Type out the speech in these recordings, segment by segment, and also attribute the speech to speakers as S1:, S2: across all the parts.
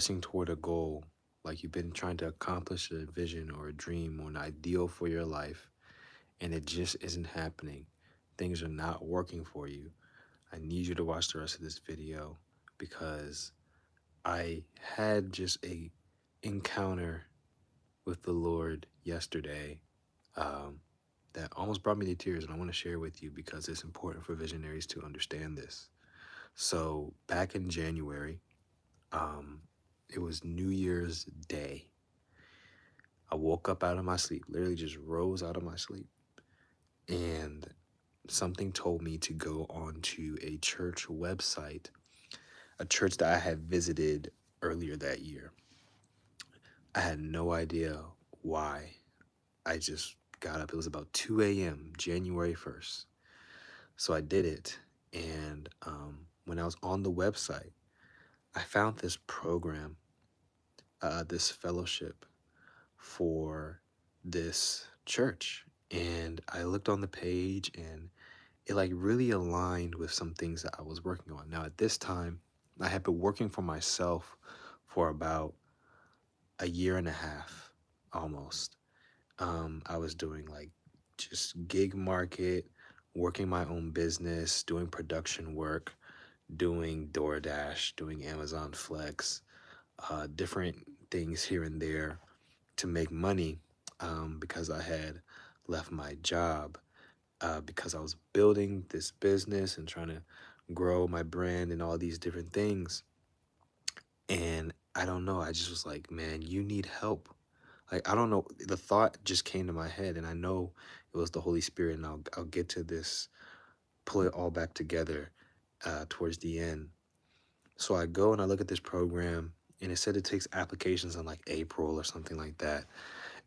S1: pressing toward a goal, like you've been trying to accomplish a vision or a dream or an ideal for your life, and it just isn't happening. Things are not working for you. I need you to watch the rest of this video because I had just a encounter with the Lord yesterday um, that almost brought me to tears, and I want to share with you because it's important for visionaries to understand this. So back in January, um, it was New Year's Day. I woke up out of my sleep, literally just rose out of my sleep, and something told me to go onto a church website, a church that I had visited earlier that year. I had no idea why. I just got up. It was about 2 a.m., January 1st. So I did it. And when I was on the website, I found this program, this fellowship for this church. And I looked on the page and it like really aligned with some things that I was working on. Now, at this time, I had been working for myself for about a year and a half almost. I was doing like just gig market, working my own business, doing production work, doing DoorDash, doing Amazon Flex, different things here and there to make money because I had left my job because I was building this business and trying to grow my brand and all these different things. And I don't know, I just was like, man, you need help. Like, I don't know, the thought just came to my head, and I know it was the Holy Spirit, and I'll get to this, pull it all back together towards the end. So I go and I look at this program, and it said it takes applications in like April or something like that.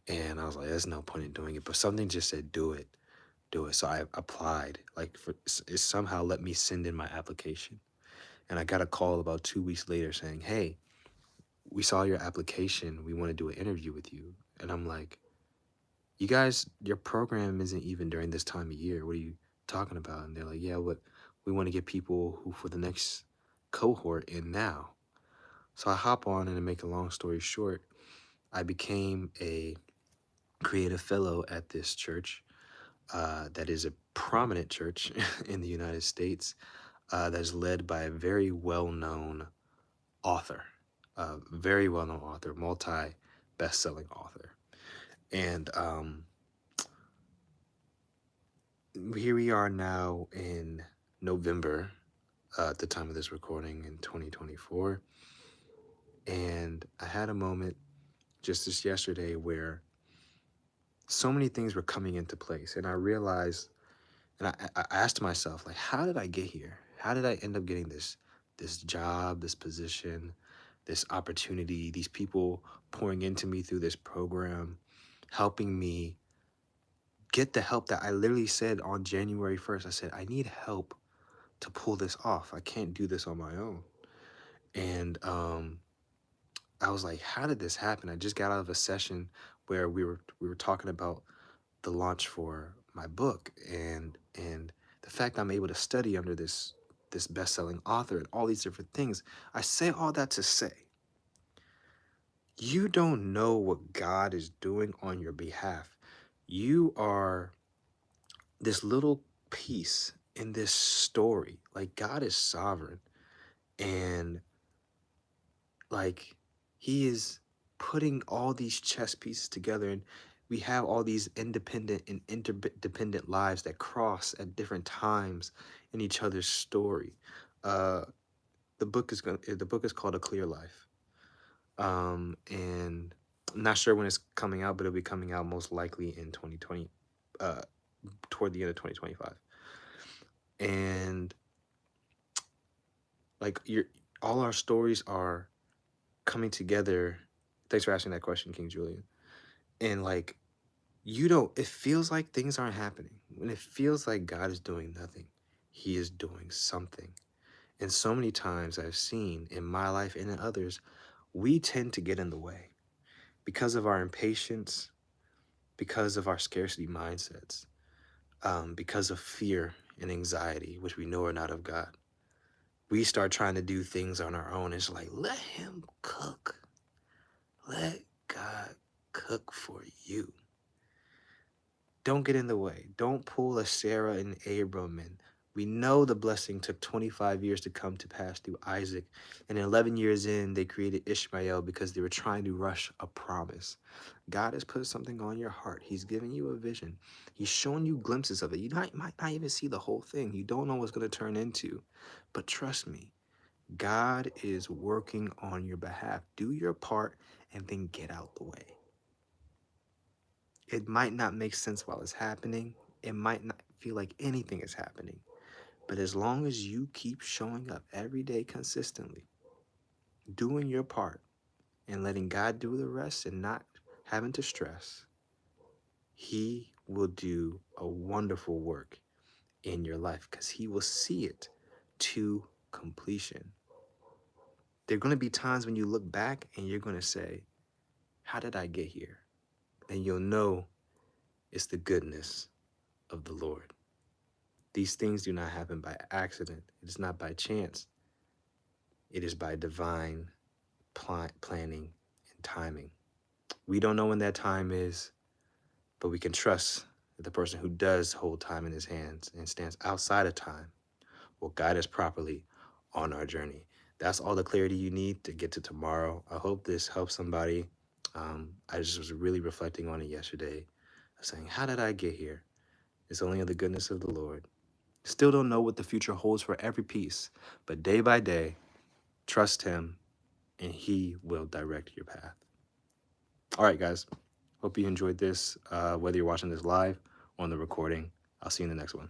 S1: And I was like, there's no point in doing it. But something just said, do it, do it. So I applied. Like, it somehow let me send in my application. And I got a call about 2 weeks later saying, hey, we saw your application. We want to do an interview with you. And I'm like, you guys, your program isn't even during this time of year. What are you talking about? And they're like, yeah, what we want to get people who for the next cohort in now. So I hop on, and to make a long story short, I became a creative fellow at this church that is a prominent church in the United States that is led by a very well-known author, very well-known author, multi-best-selling author. And here we are now in November at the time of this recording in 2024. And I had a moment just this yesterday where so many things were coming into place. And I realized, and I asked myself, like, how did I get here? How did I end up getting this job, this position, this opportunity, these people pouring into me through this program, helping me get the help that I literally said on January 1st. I said, I need help to pull this off. I can't do this on my own. And I was like, how did this happen? I just got out of a session where we were talking about the launch for my book and the fact I'm able to study under this best-selling author and all these different things. I say all that to say, you don't know what God is doing on your behalf. You are this little piece in this story. Like, God is sovereign, and like he is putting all these chess pieces together, and we have all these independent and interdependent lives that cross at different times in each other's story. uh the book is called A Clear Life, and I'm not sure when it's coming out, but it'll be coming out most likely in 2020, uh toward the end of 2025. And like, your all our stories are coming together. Thanks for asking that question, King Julian. And like, you don't, it feels like things aren't happening. When it feels like God is doing nothing, he is doing something. And so many times I've seen in my life and in others, we tend to get in the way because of our impatience, because of our scarcity mindsets, because of fear and anxiety, which we know are not of God. We start trying to do things on our own. It's like, let him cook. Let God cook for you. Don't get in the way. Don't pull a Sarah and Abram. And we know the blessing took 25 years to come to pass through Isaac. And 11 years in, they created Ishmael because they were trying to rush a promise. God has put something on your heart. He's giving you a vision. He's showing you glimpses of it. Might not even see the whole thing. You don't know what's going to turn into. But trust me, God is working on your behalf. Do your part and then get out the way. It might not make sense while it's happening. It might not feel like anything is happening. But as long as you keep showing up every day consistently, doing your part, and letting God do the rest and not having to stress, He will do a wonderful work in your life because He will see it to completion. There are going to be times when you look back and you're going to say, how did I get here? And you'll know it's the goodness of the Lord. These things do not happen by accident. It is not by chance. It is by divine planning and timing. We don't know when that time is, but we can trust that the person who does hold time in his hands and stands outside of time will guide us properly on our journey. That's all the clarity you need to get to tomorrow. I hope this helps somebody. I just was really reflecting on it yesterday, saying, how did I get here? It's only in the goodness of the Lord. Still don't know what the future holds for every piece, but day by day, trust Him and He will direct your path. All right, guys. Hope you enjoyed this, whether you're watching this live or on the recording. I'll see you in the next one.